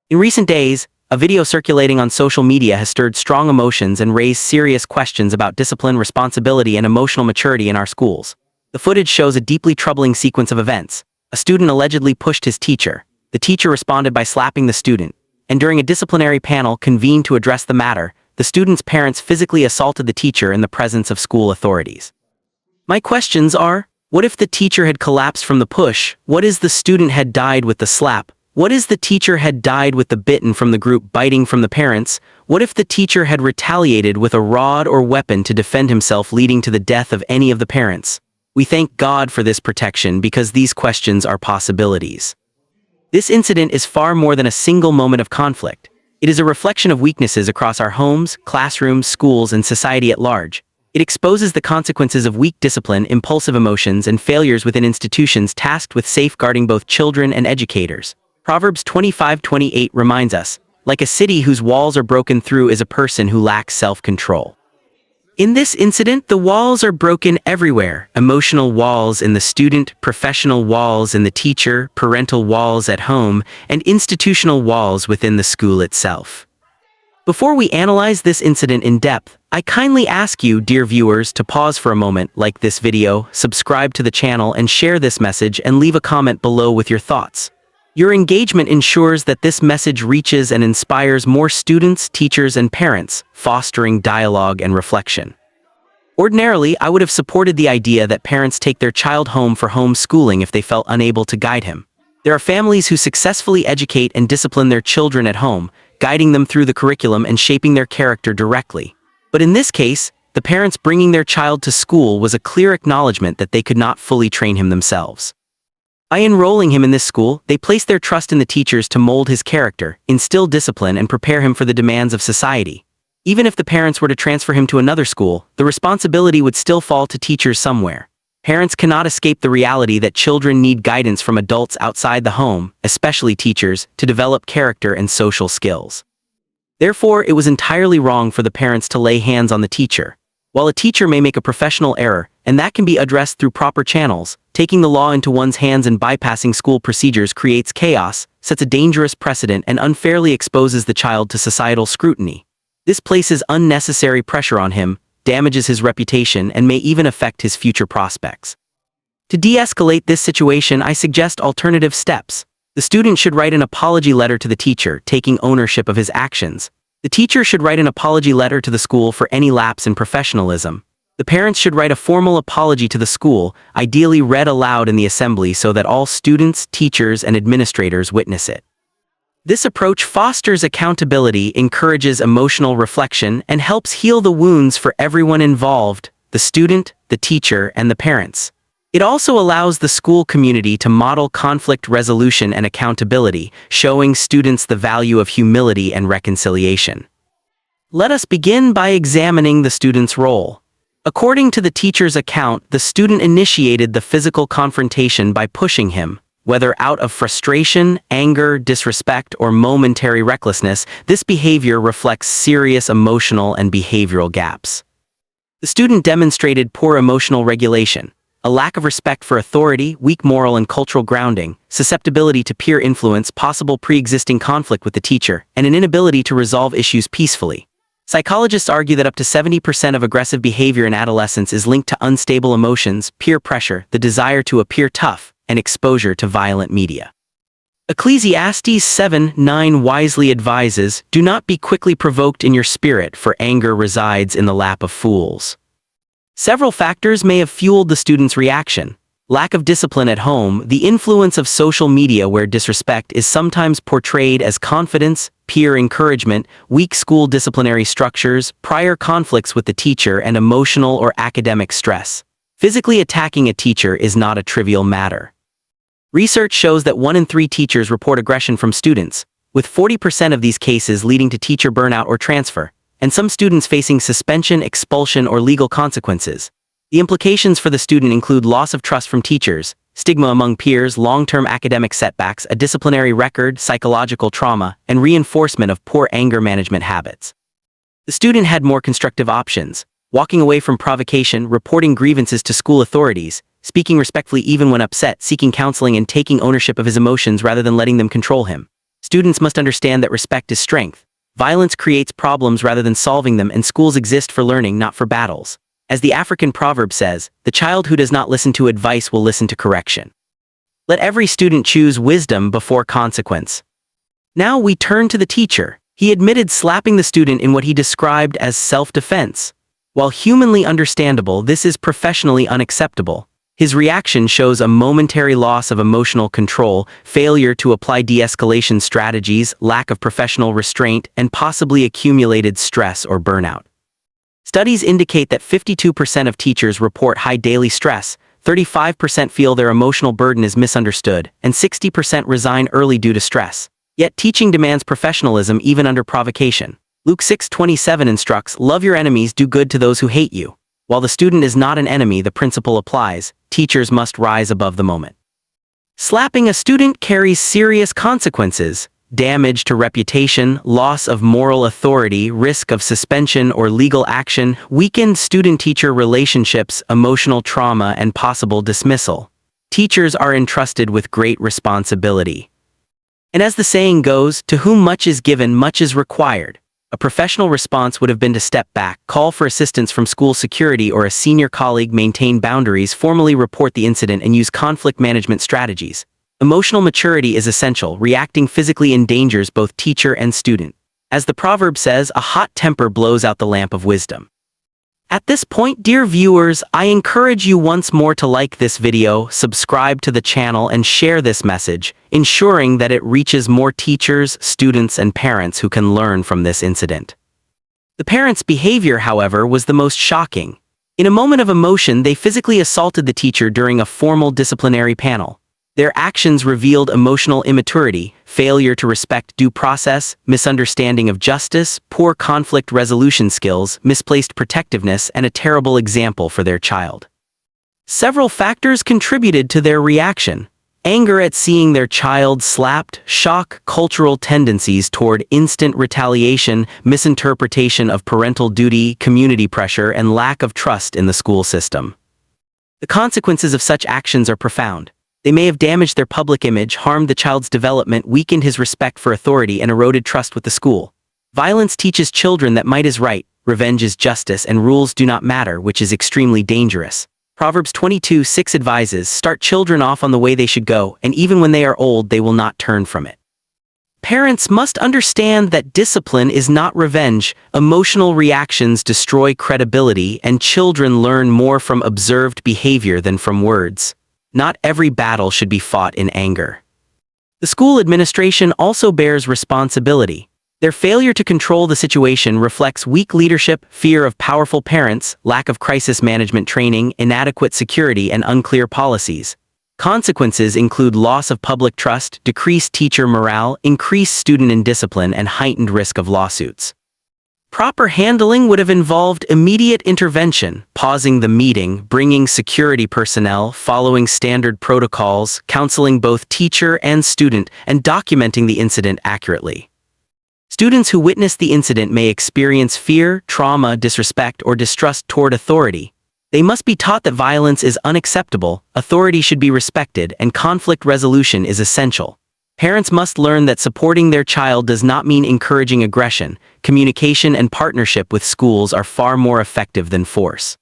In recent days, a video circulating on social media has stirred strong emotions and raised serious questions about discipline, responsibility, and emotional maturity in our schools. The footage shows a deeply troubling sequence of events. A student allegedly pushed his teacher. The teacher responded by slapping the student, and during a disciplinary panel convened to address the matter, the student's parents physically assaulted the teacher in the presence of school authorities. My questions are, what if the teacher had collapsed from the push? What if the student had died with the slap? What if the teacher had died with the bitten from the group biting from the parents? What if the teacher had retaliated with a rod or weapon to defend himself, leading to the death of any of the parents? We thank God for this protection because these questions are possibilities. This incident is far more than a single moment of conflict. It is a reflection of weaknesses across our homes, classrooms, schools, and society at large. It exposes the consequences of weak discipline, impulsive emotions, and failures within institutions tasked with safeguarding both children and educators. Proverbs 25:28 reminds us, like a city whose walls are broken through is a person who lacks self-control. In this incident, the walls are broken everywhere. Emotional walls in the student, professional walls in the teacher, parental walls at home, and institutional walls within the school itself. Before we analyze this incident in depth, I kindly ask you, dear viewers, to pause for a moment, like this video, subscribe to the channel, and share this message, and leave a comment below with your thoughts. Your engagement ensures that this message reaches and inspires more students, teachers, and parents, fostering dialogue and reflection. Ordinarily, I would have supported the idea that parents take their child home for homeschooling if they felt unable to guide him. There are families who successfully educate and discipline their children at home, guiding them through the curriculum and shaping their character directly. But in this case, the parents bringing their child to school was a clear acknowledgement that they could not fully train him themselves. By enrolling him in this school, they placed their trust in the teachers to mold his character, instill discipline, and prepare him for the demands of society. Even if the parents were to transfer him to another school, the responsibility would still fall to teachers somewhere. Parents cannot escape the reality that children need guidance from adults outside the home, especially teachers, to develop character and social skills. Therefore, it was entirely wrong for the parents to lay hands on the teacher. While a teacher may make a professional error, and that can be addressed through proper channels, taking the law into one's hands and bypassing school procedures creates chaos, sets a dangerous precedent, and unfairly exposes the child to societal scrutiny. This places unnecessary pressure on him, damages his reputation, and may even affect his future prospects. To de-escalate this situation, I suggest alternative steps. The student should write an apology letter to the teacher, taking ownership of his actions. The teacher should write an apology letter to the school for any lapse in professionalism. The parents should write a formal apology to the school, ideally read aloud in the assembly so that all students, teachers, and administrators witness it. This approach fosters accountability, encourages emotional reflection, and helps heal the wounds for everyone involved, the student, the teacher, and the parents. It also allows the school community to model conflict resolution and accountability, showing students the value of humility and reconciliation. Let us begin by examining the student's role. According to the teacher's account, the student initiated the physical confrontation by pushing him. Whether out of frustration, anger, disrespect, or momentary recklessness, this behavior reflects serious emotional and behavioral gaps. The student demonstrated poor emotional regulation, a lack of respect for authority, weak moral and cultural grounding, susceptibility to peer influence, possible pre-existing conflict with the teacher, and an inability to resolve issues peacefully. Psychologists argue that up to 70% of aggressive behavior in adolescence is linked to unstable emotions, peer pressure, the desire to appear tough, and exposure to violent media. Ecclesiastes 7:9 wisely advises, "Do not be quickly provoked in your spirit, for anger resides in the lap of fools." Several factors may have fueled the student's reaction. Lack of discipline at home, the influence of social media where disrespect is sometimes portrayed as confidence, peer encouragement, weak school disciplinary structures, prior conflicts with the teacher, and emotional or academic stress. Physically attacking a teacher is not a trivial matter. Research shows that 1 in 3 teachers report aggression from students, with 40% of these cases leading to teacher burnout or transfer, and some students facing suspension, expulsion, or legal consequences. The implications for the student include loss of trust from teachers, stigma among peers, long-term academic setbacks, a disciplinary record, psychological trauma, and reinforcement of poor anger management habits. The student had more constructive options: walking away from provocation, reporting grievances to school authorities, speaking respectfully even when upset, seeking counseling, and taking ownership of his emotions rather than letting them control him. Students must understand that respect is strength. Violence creates problems rather than solving them, and schools exist for learning, not for battles. As the African proverb says, the child who does not listen to advice will listen to correction. Let every student choose wisdom before consequence. Now we turn to the teacher. He admitted slapping the student in what he described as self-defense. While humanly understandable, this is professionally unacceptable. His reaction shows a momentary loss of emotional control, failure to apply de-escalation strategies, lack of professional restraint, and possibly accumulated stress or burnout. Studies indicate that 52% of teachers report high daily stress, 35% feel their emotional burden is misunderstood, and 60% resign early due to stress. Yet teaching demands professionalism even under provocation. Luke 6:27 instructs, "Love your enemies, do good to those who hate you." While the student is not an enemy, the principle applies. Teachers must rise above the moment. Slapping a student carries serious consequences: damage to reputation, loss of moral authority, risk of suspension or legal action, weakened student-teacher relationships, emotional trauma, and possible dismissal. Teachers are entrusted with great responsibility. And as the saying goes, to whom much is given, much is required. A professional response would have been to step back, call for assistance from school security or a senior colleague, maintain boundaries, formally report the incident, and use conflict management strategies. Emotional maturity is essential. Reacting physically endangers both teacher and student. As the proverb says, a hot temper blows out the lamp of wisdom. At this point, dear viewers, I encourage you once more to like this video, subscribe to the channel, and share this message, ensuring that it reaches more teachers, students, and parents who can learn from this incident. The parents' behavior, however, was the most shocking. In a moment of emotion, they physically assaulted the teacher during a formal disciplinary panel. Their actions revealed emotional immaturity, failure to respect due process, misunderstanding of justice, poor conflict resolution skills, misplaced protectiveness, and a terrible example for their child. Several factors contributed to their reaction: anger at seeing their child slapped, shock, cultural tendencies toward instant retaliation, misinterpretation of parental duty, community pressure, and lack of trust in the school system. The consequences of such actions are profound. They may have damaged their public image, harmed the child's development, weakened his respect for authority, and eroded trust with the school. Violence teaches children that might is right, revenge is justice, and rules do not matter, which is extremely dangerous. Proverbs 22:6 advises, "Start children off on the way they should go, and even when they are old, they will not turn from it." Parents must understand that discipline is not revenge. Emotional reactions destroy credibility, and children learn more from observed behavior than from words. Not every battle should be fought in anger. The school administration also bears responsibility. Their failure to control the situation reflects weak leadership, fear of powerful parents, lack of crisis management training, inadequate security, and unclear policies. Consequences include loss of public trust, decreased teacher morale, increased student indiscipline, and heightened risk of lawsuits. Proper handling would have involved immediate intervention, pausing the meeting, bringing security personnel, following standard protocols, counseling both teacher and student, and documenting the incident accurately. Students who witness the incident may experience fear, trauma, disrespect, or distrust toward authority. They must be taught that violence is unacceptable, authority should be respected, and conflict resolution is essential. Parents must learn that supporting their child does not mean encouraging aggression. Communication and partnership with schools are far more effective than force.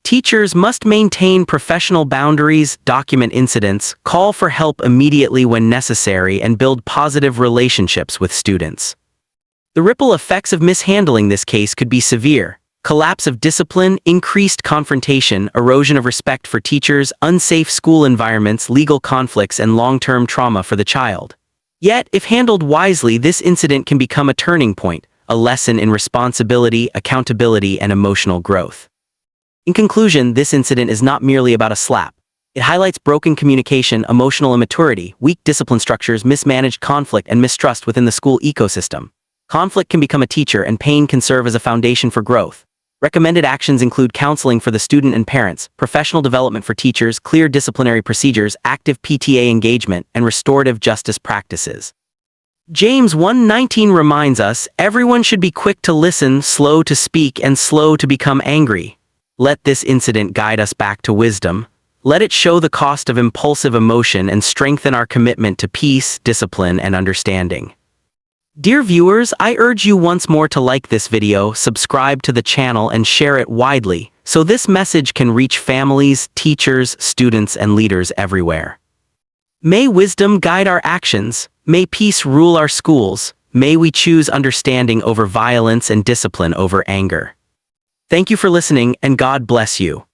Teachers must maintain professional boundaries, document incidents, call for help immediately when necessary, and build positive relationships with students. The ripple effects of mishandling this case could be severe: collapse of discipline, increased confrontation, erosion of respect for teachers, unsafe school environments, legal conflicts, and long-term trauma for the child. Yet, if handled wisely, this incident can become a turning point, a lesson in responsibility, accountability, and emotional growth. In conclusion, this incident is not merely about a slap. It highlights broken communication, emotional immaturity, weak discipline structures, mismanaged conflict, and mistrust within the school ecosystem. Conflict can become a teacher, and pain can serve as a foundation for growth. Recommended actions include counseling for the student and parents, professional development for teachers, clear disciplinary procedures, active PTA engagement, and restorative justice practices. James 1:19 reminds us, everyone should be quick to listen, slow to speak, and slow to become angry. Let this incident guide us back to wisdom. Let it show the cost of impulsive emotion and strengthen our commitment to peace, discipline, and understanding. Dear viewers, I urge you once more to like this video, subscribe to the channel, and share it widely, so this message can reach families, teachers, students, and leaders everywhere. May wisdom guide our actions. May peace rule our schools. May we choose understanding over violence and discipline over anger. Thank you for listening, and God bless you.